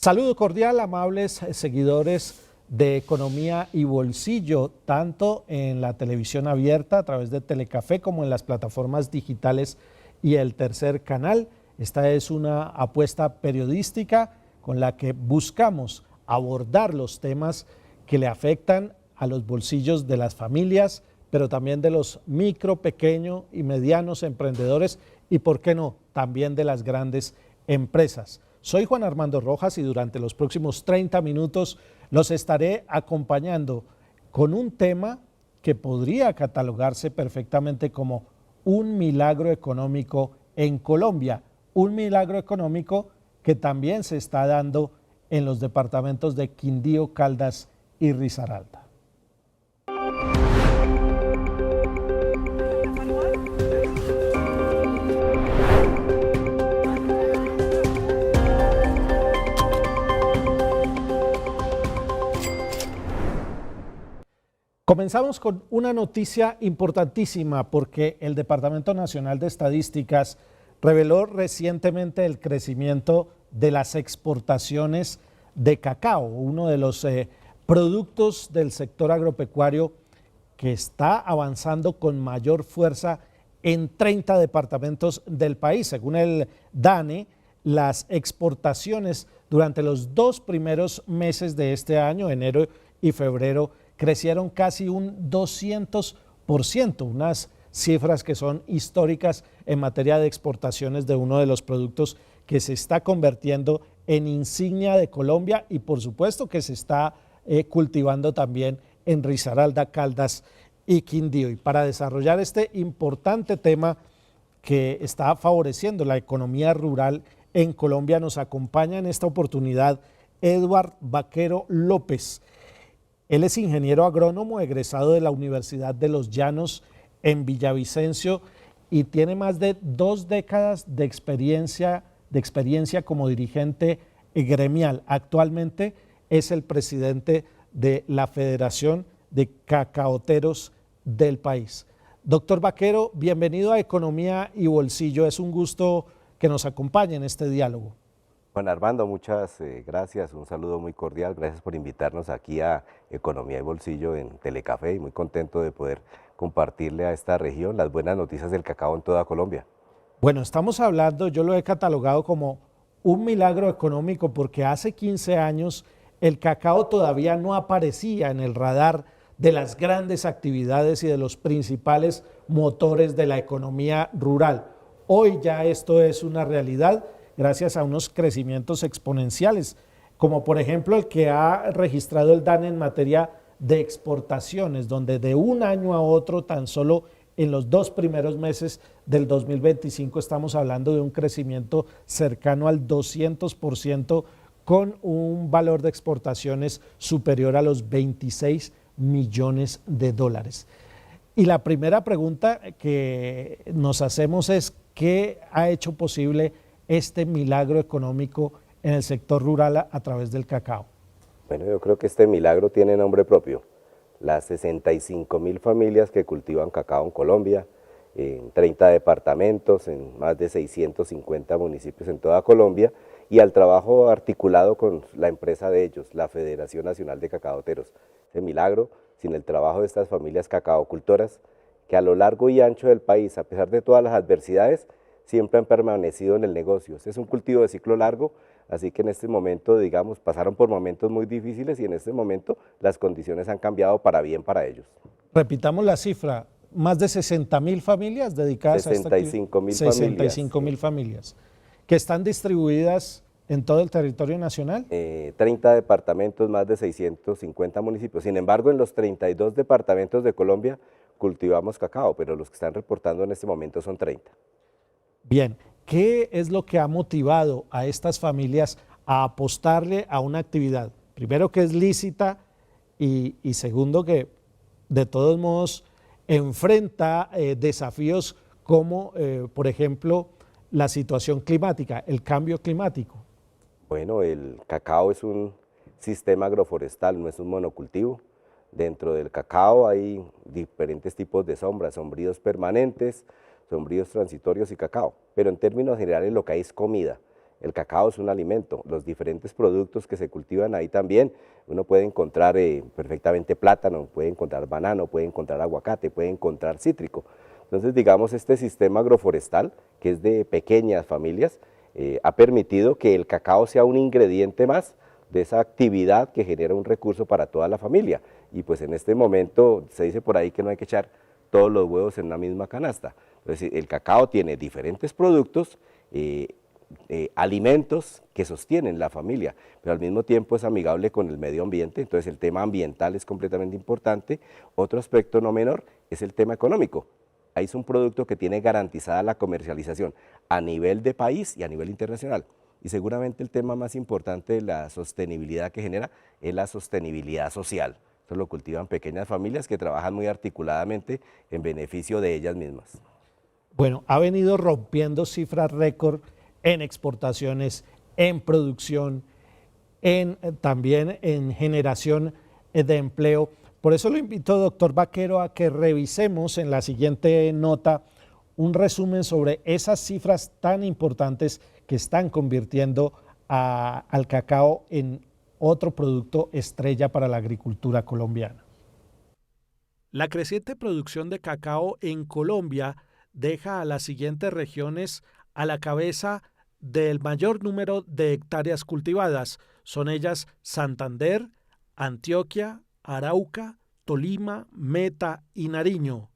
Saludo cordial, amables seguidores de Economía y Bolsillo, tanto en la televisión abierta a través de Telecafé como en las plataformas digitales y el Tercer Canal. Esta es una apuesta periodística con la que buscamos abordar los temas que le afectan a los bolsillos de las familias, pero también de los micro, pequeños y medianos emprendedores y, por qué no, también de las grandes empresas. Soy Juan Armando Rojas y durante los próximos 30 minutos los estaré acompañando con un tema que podría catalogarse perfectamente como un milagro económico en Colombia, un milagro económico que también se está dando en los departamentos de Quindío, Caldas y Risaralda. Comenzamos con una noticia importantísima porque el Departamento Nacional de Estadísticas reveló recientemente el crecimiento de las exportaciones de cacao, uno de los productos del sector agropecuario que está avanzando con mayor fuerza en 30 departamentos del país. Según el DANE, las exportaciones durante los 2 primeros meses de este año, enero y febrero, crecieron casi un 200%, unas cifras que son históricas en materia de exportaciones de uno de los productos que se está convirtiendo en insignia de Colombia y por supuesto que se está cultivando también en Risaralda, Caldas y Quindío. Y para desarrollar este importante tema que está favoreciendo la economía rural en Colombia, nos acompaña en esta oportunidad Edward Vaquero López. Él es ingeniero agrónomo egresado de la Universidad de Los Llanos en Villavicencio y tiene más de 2 décadas de experiencia como dirigente gremial. Actualmente es el presidente de la Federación de Cacaoteros del país. Doctor Vaquero, bienvenido a Economía y Bolsillo. Es un gusto que nos acompañe en este diálogo. Juan Armando, muchas gracias, un saludo muy cordial, gracias por invitarnos aquí a Economía y Bolsillo en Telecafé y muy contento de poder compartirle a esta región las buenas noticias del cacao en toda Colombia. Bueno, estamos hablando, yo lo he catalogado como un milagro económico porque hace 15 años el cacao todavía no aparecía en el radar de las grandes actividades y de los principales motores de la economía rural. Hoy ya esto es una realidad gracias a unos crecimientos exponenciales, como por ejemplo el que ha registrado el DANE en materia de exportaciones, donde de un año a otro, tan solo en los 2 primeros meses del 2025, estamos hablando de un crecimiento cercano al 200%, con un valor de exportaciones superior a los 26 millones de dólares. Y la primera pregunta que nos hacemos es, ¿qué ha hecho posible este milagro económico en el sector rural a través del cacao? Bueno, yo creo que este milagro tiene nombre propio. Las 65.000 familias que cultivan cacao en Colombia, en 30 departamentos, en más de 650 municipios en toda Colombia, y al trabajo articulado con la empresa de ellos, la Federación Nacional de Cacaoteros. Ese milagro, sin el trabajo de estas familias cacaocultoras, que a lo largo y ancho del país, a pesar de todas las adversidades, siempre han permanecido en el negocio. Este es un cultivo de ciclo largo, así que en este momento, digamos, pasaron por momentos muy difíciles y en este momento las condiciones han cambiado para bien para ellos. Repitamos la cifra, más de 60.000 familias dedicadas a esta actividad. 65.000 familias, que están distribuidas en todo el territorio nacional. 30 departamentos, más de 650 municipios. Sin embargo, en los 32 departamentos de Colombia cultivamos cacao, pero los que están reportando en este momento son 30. Bien, ¿qué es lo que ha motivado a estas familias a apostarle a una actividad? Primero, que es lícita y segundo, que de todos modos enfrenta desafíos como, por ejemplo, la situación climática, el cambio climático. Bueno, el cacao es un sistema agroforestal, no es un monocultivo. Dentro del cacao hay diferentes tipos de sombras, sombríos permanentes, sombríos transitorios y cacao, pero en términos generales lo que hay es comida. el cacao es un alimento, los diferentes productos que se cultivan ahí también, uno puede encontrar perfectamente plátano, puede encontrar banano, puede encontrar aguacate, puede encontrar cítrico. Entonces, digamos, este sistema agroforestal, que es de pequeñas familias, ha permitido que el cacao sea un ingrediente más de esa actividad que genera un recurso para toda la familia. Y pues en este momento se dice por ahí que no hay que echar todos los huevos en una misma canasta. Entonces, el cacao tiene diferentes productos, alimentos que sostienen la familia, pero al mismo tiempo es amigable con el medio ambiente, entonces el tema ambiental es completamente importante. Otro aspecto no menor es el tema económico. Ahí es un producto que tiene garantizada la comercialización a nivel de país y a nivel internacional. Y seguramente el tema más importante de la sostenibilidad que genera es la sostenibilidad social. Esto lo cultivan pequeñas familias que trabajan muy articuladamente en beneficio de ellas mismas. Bueno, ha venido rompiendo cifras récord en exportaciones, en producción, también en generación de empleo. Por eso lo invito, doctor Vaquero, a que revisemos en la siguiente nota un resumen sobre esas cifras tan importantes que están convirtiendo al cacao en otro producto estrella para la agricultura colombiana. La creciente producción de cacao en Colombia deja a las siguientes regiones a la cabeza del mayor número de hectáreas cultivadas. Son ellas Santander, Antioquia, Arauca, Tolima, Meta y Nariño.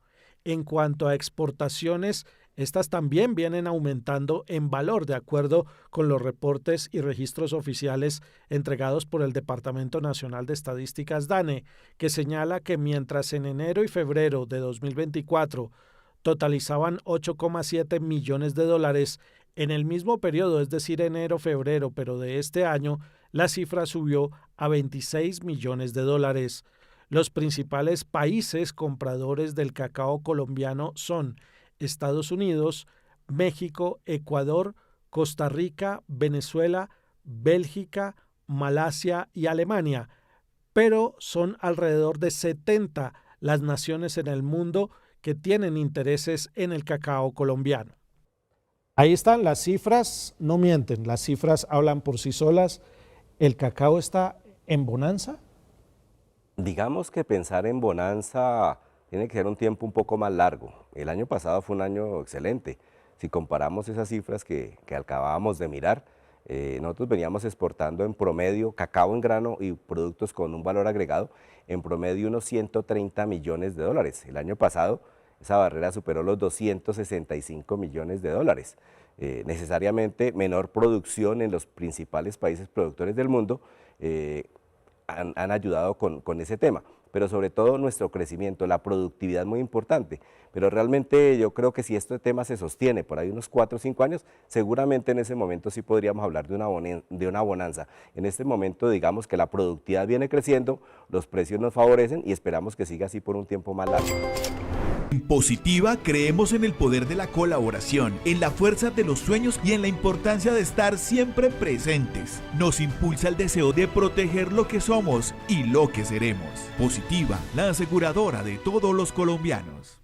En cuanto a exportaciones, estas también vienen aumentando en valor de acuerdo con los reportes y registros oficiales entregados por el Departamento Nacional de Estadísticas DANE, que señala que mientras en enero y febrero de 2024 totalizaban 8,7 millones de dólares, en el mismo periodo, es decir, enero-febrero, pero de este año, la cifra subió a 26 millones de dólares. Los principales países compradores del cacao colombiano son Estados Unidos, México, Ecuador, Costa Rica, Venezuela, Bélgica, Malasia y Alemania, pero son alrededor de 70 las naciones en el mundo que tienen intereses en el cacao colombiano. Ahí están, las cifras no mienten, las cifras hablan por sí solas. ¿El cacao está en bonanza? Digamos que pensar en bonanza tiene que ser un tiempo un poco más largo. El año pasado fue un año excelente. Si comparamos esas cifras que acabábamos de mirar, nosotros veníamos exportando en promedio cacao en grano y productos con un valor agregado, en promedio unos 130 millones de dólares. El año pasado esa barrera superó los 265 millones de dólares. Necesariamente menor producción en los principales países productores del mundo han ayudado con ese tema, pero sobre todo nuestro crecimiento, la productividad muy importante. Pero realmente yo creo que si este tema se sostiene por ahí unos 4 o 5 años, seguramente en ese momento sí podríamos hablar de una bonanza. En este momento digamos que la productividad viene creciendo, los precios nos favorecen y esperamos que siga así por un tiempo más largo. En Positiva creemos en el poder de la colaboración, en la fuerza de los sueños y en la importancia de estar siempre presentes. Nos impulsa el deseo de proteger lo que somos y lo que seremos. Positiva, la aseguradora de todos los colombianos.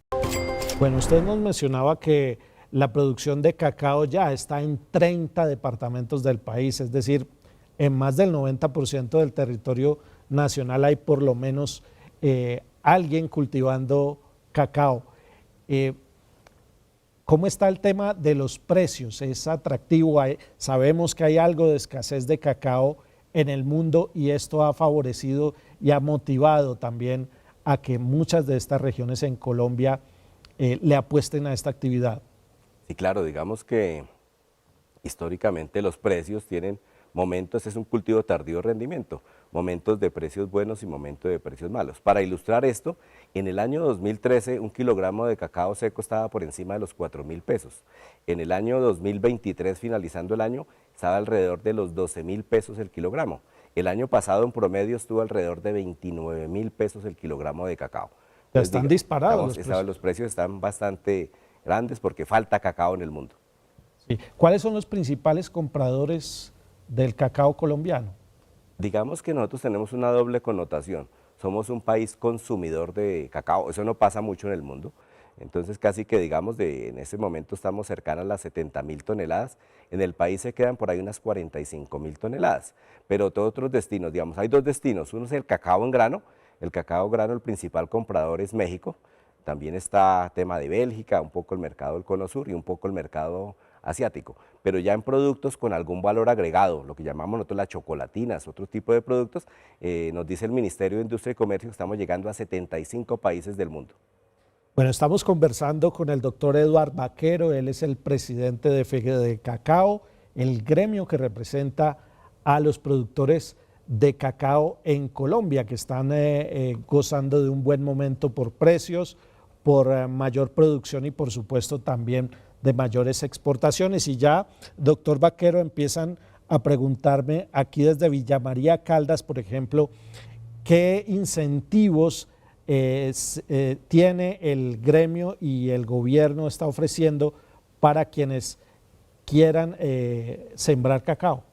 Bueno, usted nos mencionaba que la producción de cacao ya está en 30 departamentos del país, es decir, en más del 90% del territorio nacional hay por lo menos alguien cultivando cacao. ¿Cómo está el tema de los precios? ¿Es atractivo? Sabemos que hay algo de escasez de cacao en el mundo y esto ha favorecido y ha motivado también a que muchas de estas regiones en Colombia le apuesten a esta actividad. Sí, claro, digamos que históricamente los precios tienen momentos, es un cultivo tardío de rendimiento, momentos de precios buenos y momentos de precios malos. Para ilustrar esto, en el año 2013 un kilogramo de cacao seco estaba por encima de los 4.000 pesos. En el año 2023, finalizando el año, estaba alrededor de los 12.000 pesos el kilogramo. El año pasado en promedio estuvo alrededor de 29.000 pesos el kilogramo de cacao. Ya están disparados los precios están bastante grandes porque falta cacao en el mundo. Sí. ¿Cuáles son los principales compradores del cacao colombiano? Digamos que nosotros tenemos una doble connotación. Somos un país consumidor de cacao, eso no pasa mucho en el mundo. Entonces casi que digamos en este momento estamos cercanos a las 70.000 toneladas, en el país se quedan por ahí unas 45.000 toneladas, pero todos otros destinos, digamos, hay dos destinos, uno es el cacao en grano, el principal comprador es México, también está tema de Bélgica, un poco el mercado del Cono Sur y un poco el mercado asiático, pero ya en productos con algún valor agregado, lo que llamamos nosotros las chocolatinas, otro tipo de productos, nos dice el Ministerio de Industria y Comercio que estamos llegando a 75 países del mundo. Bueno, estamos conversando con el doctor Eduard Vaquero, él es el presidente de Fede Cacao, el gremio que representa a los productores de cacao en Colombia, que están gozando de un buen momento por precios, por mayor producción y por supuesto también de mayores exportaciones. Y ya, doctor Vaquero, empiezan a preguntarme aquí desde Villa María Caldas, por ejemplo, ¿qué incentivos tiene el gremio y el gobierno está ofreciendo para quienes quieran sembrar cacao?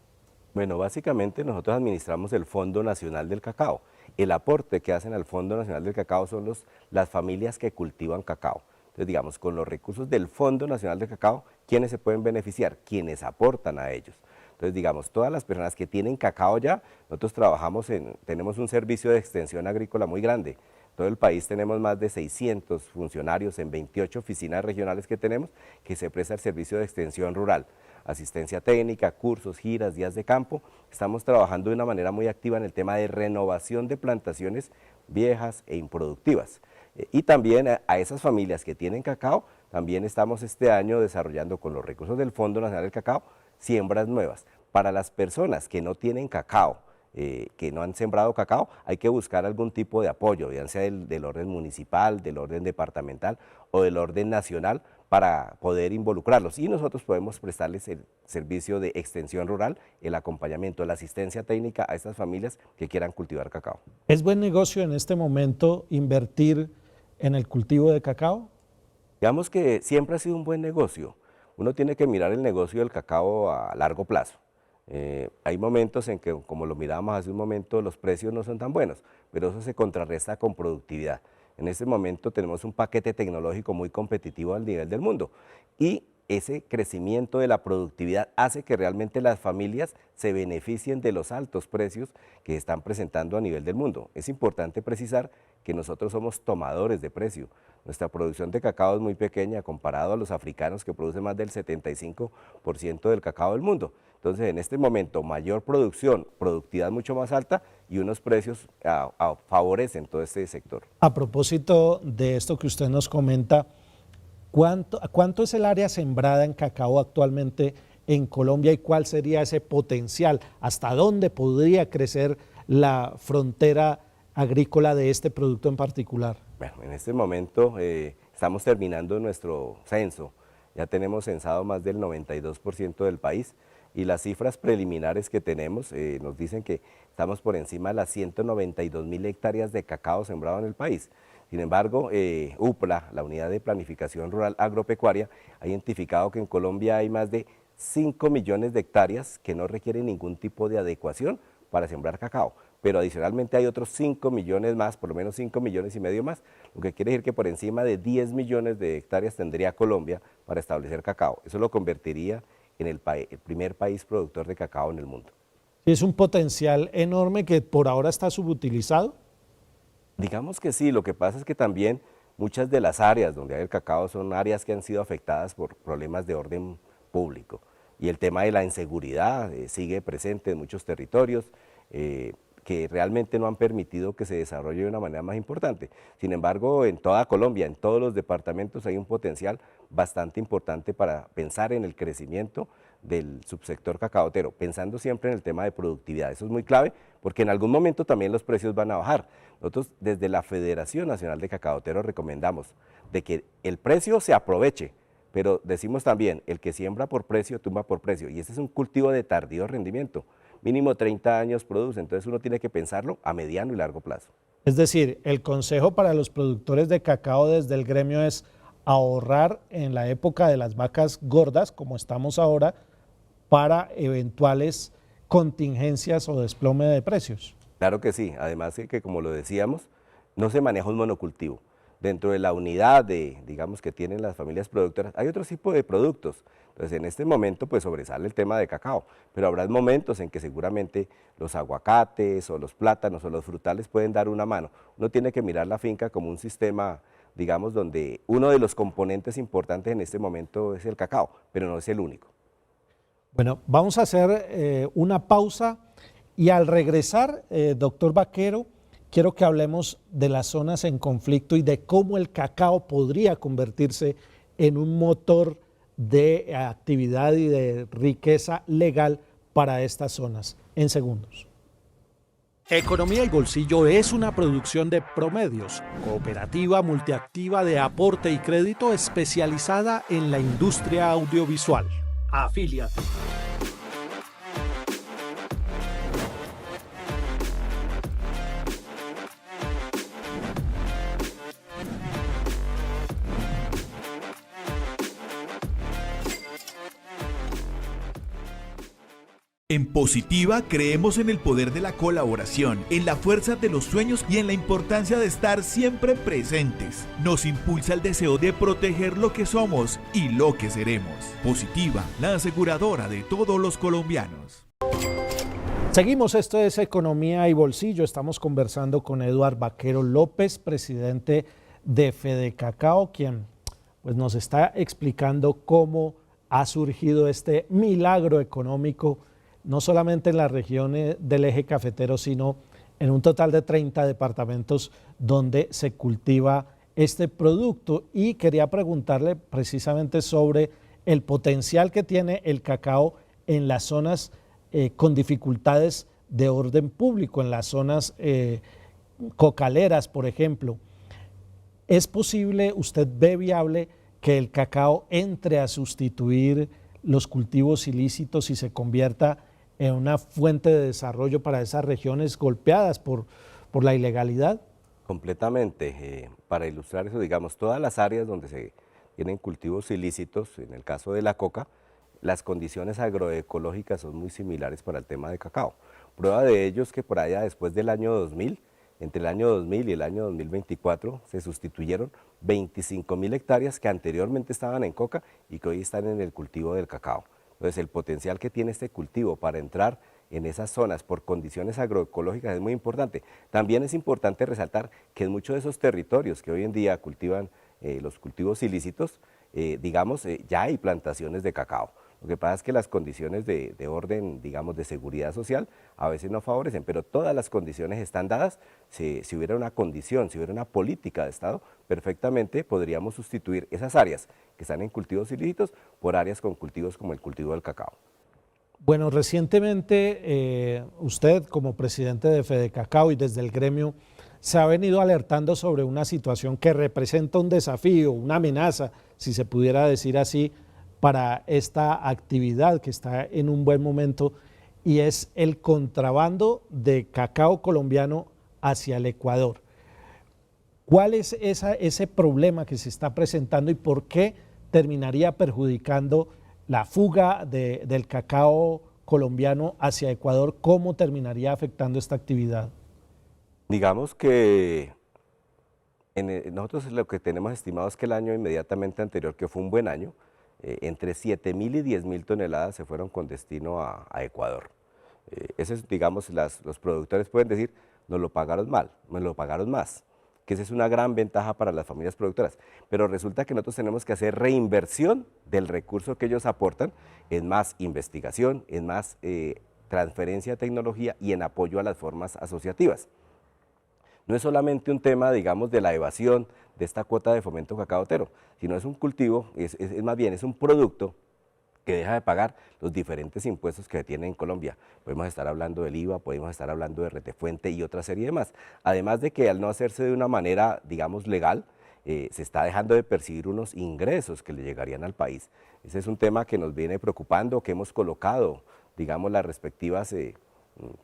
Bueno, básicamente nosotros administramos el Fondo Nacional del Cacao. El aporte que hacen al Fondo Nacional del Cacao son las familias que cultivan cacao. Entonces, digamos, con los recursos del Fondo Nacional del Cacao, ¿quiénes se pueden beneficiar? Quienes aportan a ellos. Entonces, digamos, todas las personas que tienen cacao ya, nosotros tenemos un servicio de extensión agrícola muy grande. Todo el país tenemos más de 600 funcionarios en 28 oficinas regionales que tenemos que se presta el servicio de extensión rural, asistencia técnica, cursos, giras, días de campo. Estamos trabajando de una manera muy activa en el tema de renovación de plantaciones viejas e improductivas. Y también a esas familias que tienen cacao, también estamos este año desarrollando con los recursos del Fondo Nacional del Cacao siembras nuevas. Para las personas que no tienen cacao, que no han sembrado cacao, hay que buscar algún tipo de apoyo, ya sea del orden municipal, del orden departamental o del orden nacional para poder involucrarlos. Y nosotros podemos prestarles el servicio de extensión rural, el acompañamiento, la asistencia técnica a estas familias que quieran cultivar cacao. ¿Es buen negocio en este momento invertir en el cultivo de cacao? Digamos que siempre ha sido un buen negocio. Uno tiene que mirar el negocio del cacao a largo plazo. Hay momentos en que, como lo mirábamos hace un momento, los precios no son tan buenos, pero eso se contrarresta con productividad. En este momento tenemos un paquete tecnológico muy competitivo al nivel del mundo y ese crecimiento de la productividad hace que realmente las familias se beneficien de los altos precios que están presentando a nivel del mundo. Es importante precisar que nosotros somos tomadores de precio. Nuestra producción de cacao es muy pequeña comparado a los africanos que producen más del 75% del cacao del mundo. Entonces, en este momento, mayor producción, productividad mucho más alta y unos precios favorecen todo este sector. A propósito de esto que usted nos comenta, ¿cuánto es el área sembrada en cacao actualmente en Colombia y cuál sería ese potencial? ¿Hasta dónde podría crecer la frontera agrícola de este producto en particular? Bueno, en este momento estamos terminando nuestro censo. Ya tenemos censado más del 92% del país. Y las cifras preliminares que tenemos nos dicen que estamos por encima de las 192.000 hectáreas de cacao sembrado en el país. Sin embargo, UPLA, la Unidad de Planificación Rural Agropecuaria, ha identificado que en Colombia hay más de 5 millones de hectáreas que no requieren ningún tipo de adecuación para sembrar cacao. Pero adicionalmente hay otros 5 millones más, por lo menos 5 millones y medio más, lo que quiere decir que por encima de 10 millones de hectáreas tendría Colombia para establecer cacao. Eso lo convertiría en el primer país productor de cacao en el mundo. ¿Es un potencial enorme que por ahora está subutilizado? Digamos que sí, lo que pasa es que también muchas de las áreas donde hay el cacao son áreas que han sido afectadas por problemas de orden público y el tema de la inseguridad sigue presente en muchos territorios que realmente no han permitido que se desarrolle de una manera más importante. Sin embargo, en toda Colombia, en todos los departamentos hay un potencial bastante importante para pensar en el crecimiento del subsector cacaotero, pensando siempre en el tema de productividad. Eso es muy clave porque en algún momento también los precios van a bajar. Nosotros desde la Federación Nacional de Cacaoteros recomendamos de que el precio se aproveche, pero decimos también, el que siembra por precio, tumba por precio, y este es un cultivo de tardío rendimiento. Mínimo 30 años produce, entonces uno tiene que pensarlo a mediano y largo plazo. Es decir, el consejo para los productores de cacao desde el gremio es ahorrar en la época de las vacas gordas, como estamos ahora, para eventuales contingencias o desplome de precios. Claro que sí, además de que como lo decíamos, no se maneja un monocultivo. dentro de la unidad digamos, que tienen las familias productoras, hay otro tipo de productos. Entonces, en este momento, pues sobresale el tema de cacao, pero habrá momentos en que seguramente los aguacates o los plátanos o los frutales pueden dar una mano. Uno tiene que mirar la finca como un sistema, digamos, donde uno de los componentes importantes en este momento es el cacao, pero no es el único. Bueno, vamos a hacer una pausa y al regresar, doctor Vaquero, quiero que hablemos de las zonas en conflicto y de cómo el cacao podría convertirse en un motor de actividad y de riqueza legal para estas zonas. En segundos. Economía y Bolsillo es una producción de Promedios, cooperativa multiactiva de aporte y crédito especializada en la industria audiovisual. Afíliate. En Positiva creemos en el poder de la colaboración, en la fuerza de los sueños y en la importancia de estar siempre presentes. Nos impulsa el deseo de proteger lo que somos y lo que seremos. Positiva, la aseguradora de todos los colombianos. Seguimos, esto es Economía y Bolsillo. Estamos conversando con Eduard Vaquero López, presidente de Fedecacao, quien pues, nos está explicando cómo ha surgido este milagro económico no solamente en las regiones del eje cafetero, sino en un total de 30 departamentos donde se cultiva este producto. Y quería preguntarle precisamente sobre el potencial que tiene el cacao en las zonas con dificultades de orden público, en las zonas cocaleras, por ejemplo. ¿Es posible, usted ve viable que el cacao entre a sustituir los cultivos ilícitos y se convierta en una fuente de desarrollo para esas regiones golpeadas por la ilegalidad? Completamente. Para ilustrar eso, digamos, todas las áreas donde se tienen cultivos ilícitos, en el caso de la coca, las condiciones agroecológicas son muy similares para el tema de cacao. Prueba de ello es que por allá después del año 2000, entre el año 2000 y el año 2024, se sustituyeron 25.000 hectáreas que anteriormente estaban en coca y que hoy están en el cultivo del cacao. Entonces, el potencial que tiene este cultivo para entrar en esas zonas por condiciones agroecológicas es muy importante. También es importante resaltar que en muchos de esos territorios que hoy en día cultivan los cultivos ilícitos, digamos, ya hay plantaciones de cacao. Lo que pasa es que las condiciones de orden, digamos, de seguridad social a veces no favorecen, pero todas las condiciones están dadas. Si hubiera una condición, si hubiera una política de Estado, perfectamente podríamos sustituir esas áreas que están en cultivos ilícitos por áreas con cultivos como el cultivo del cacao. Bueno, recientemente usted como presidente de Fedecacao y desde el gremio se ha venido alertando sobre una situación que representa un desafío, una amenaza, si se pudiera decir así, para esta actividad que está en un buen momento, y es el contrabando de cacao colombiano hacia el Ecuador. ¿Cuál es ese problema que se está presentando y por qué terminaría perjudicando la fuga del cacao colombiano hacia Ecuador? ¿Cómo terminaría afectando esta actividad? Digamos que nosotros lo que tenemos estimado es que el año inmediatamente anterior, que fue un buen año, entre 7.000 y 10.000 toneladas se fueron con destino a Ecuador. Eso es, digamos, los productores pueden decir, nos lo pagaron mal, nos lo pagaron más, que esa es una gran ventaja para las familias productoras, pero resulta que nosotros tenemos que hacer reinversión del recurso que ellos aportan en más investigación, en más transferencia de tecnología y en apoyo a las formas asociativas. No es solamente un tema, digamos, de la evasión de esta cuota de fomento cacaotero, sino es un cultivo, es más bien es un producto que deja de pagar los diferentes impuestos que tiene en Colombia. Podemos estar hablando del IVA, podemos estar hablando de retefuente y otra serie de más. Además de que al no hacerse de una manera, digamos, legal, se está dejando de percibir unos ingresos que le llegarían al país. Ese es un tema que nos viene preocupando, que hemos colocado, digamos, las respectivas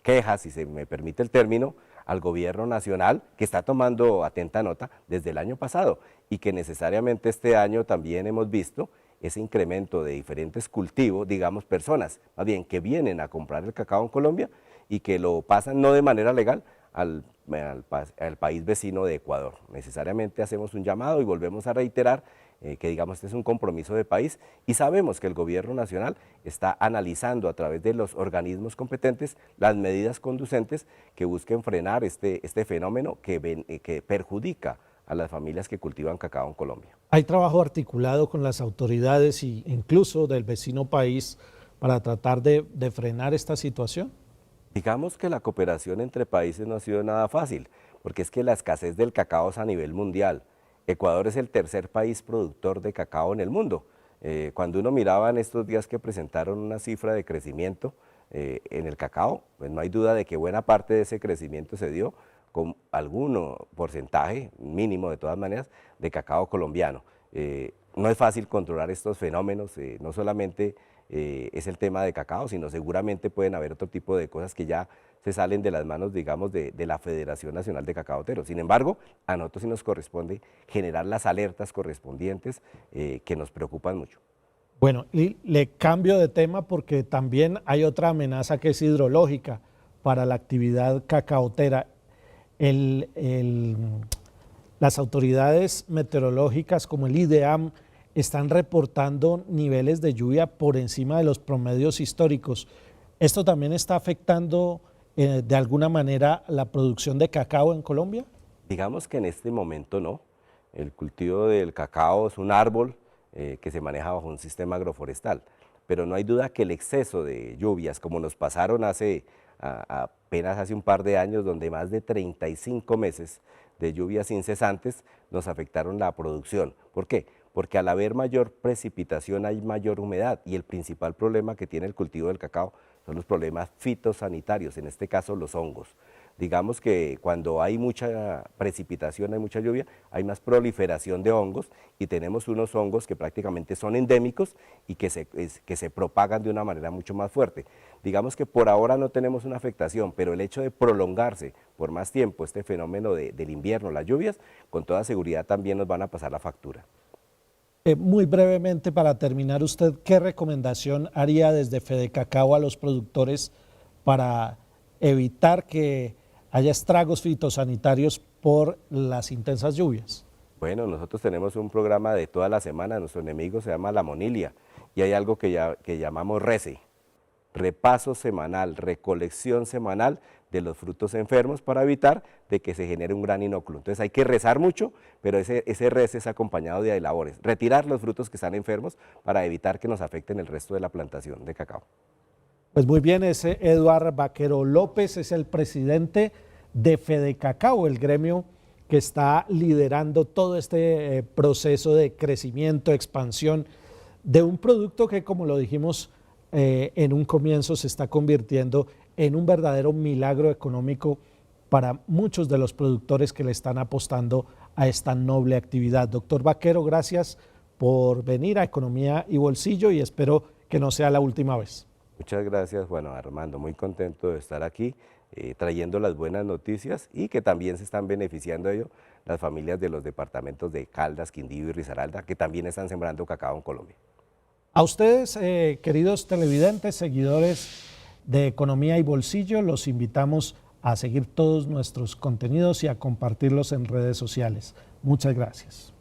quejas, si se me permite el término, al gobierno nacional, que está tomando atenta nota desde el año pasado y que necesariamente este año también hemos visto ese incremento de diferentes cultivos, digamos personas, más bien que vienen a comprar el cacao en Colombia y que lo pasan no de manera legal al al país vecino de Ecuador. Necesariamente hacemos un llamado y volvemos a reiterar que digamos este es un compromiso de país y sabemos que el gobierno nacional está analizando a través de los organismos competentes las medidas conducentes que busquen frenar este fenómeno que perjudica a las familias que cultivan cacao en Colombia. ¿Hay trabajo articulado con las autoridades e incluso del vecino país para tratar de frenar esta situación? Digamos que la cooperación entre países no ha sido nada fácil, porque es que la escasez del cacao es a nivel mundial. Ecuador es el tercer país productor de cacao en el mundo. Cuando uno miraba en estos días que presentaron una cifra de crecimiento en el cacao, pues no hay duda de que buena parte de ese crecimiento se dio con algún porcentaje mínimo de todas maneras de cacao colombiano. No es fácil controlar estos fenómenos, no solamente es el tema de cacao, sino seguramente pueden haber otro tipo de cosas que ya se salen de las manos, digamos, de la Federación Nacional de Cacaoteros. Sin embargo, a nosotros sí nos corresponde generar las alertas correspondientes que nos preocupan mucho. Bueno, y le cambio de tema porque también hay otra amenaza que es hidrológica para la actividad cacaotera. Las autoridades meteorológicas como el IDEAM están reportando niveles de lluvia por encima de los promedios históricos. ¿Esto también está afectando de alguna manera la producción de cacao en Colombia? Digamos que en este momento no. El cultivo del cacao es un árbol que se maneja bajo un sistema agroforestal, pero no hay duda que el exceso de lluvias, como nos pasaron apenas hace un par de años, donde más de 35 meses de lluvias incesantes nos afectaron la producción. ¿Por qué? Porque al haber mayor precipitación hay mayor humedad y el principal problema que tiene el cultivo del cacao son los problemas fitosanitarios, en este caso los hongos. Digamos que cuando hay mucha precipitación, hay mucha lluvia, hay más proliferación de hongos y tenemos unos hongos que prácticamente son endémicos y que se propagan de una manera mucho más fuerte. Digamos que por ahora no tenemos una afectación, pero el hecho de prolongarse por más tiempo este fenómeno del invierno, las lluvias, con toda seguridad también nos van a pasar la factura. Muy brevemente, para terminar, ¿usted qué recomendación haría desde Fedecacao a los productores para evitar que haya estragos fitosanitarios por las intensas lluvias? Bueno, nosotros tenemos un programa de toda la semana, nuestro enemigo se llama la monilia, y hay algo que llamamos RECE, repaso semanal, recolección semanal de los frutos enfermos para evitar de que se genere un gran inóculo. Entonces hay que rezar mucho, pero ese RECE es acompañado de labores, retirar los frutos que están enfermos para evitar que nos afecten el resto de la plantación de cacao. Pues muy bien, ese Eduard Vaquero López es el presidente de Fedecacao, el gremio que está liderando todo este proceso de crecimiento, expansión de un producto que, como lo dijimos en un comienzo, se está convirtiendo en un verdadero milagro económico para muchos de los productores que le están apostando a esta noble actividad. Doctor Vaquero, gracias por venir a Economía y Bolsillo y espero que no sea la última vez. Muchas gracias, bueno, Armando, muy contento de estar aquí trayendo las buenas noticias y que también se están beneficiando de ello las familias de los departamentos de Caldas, Quindío y Risaralda, que también están sembrando cacao en Colombia. A ustedes, queridos televidentes, seguidores de Economía y Bolsillo, los invitamos a seguir todos nuestros contenidos y a compartirlos en redes sociales. Muchas gracias.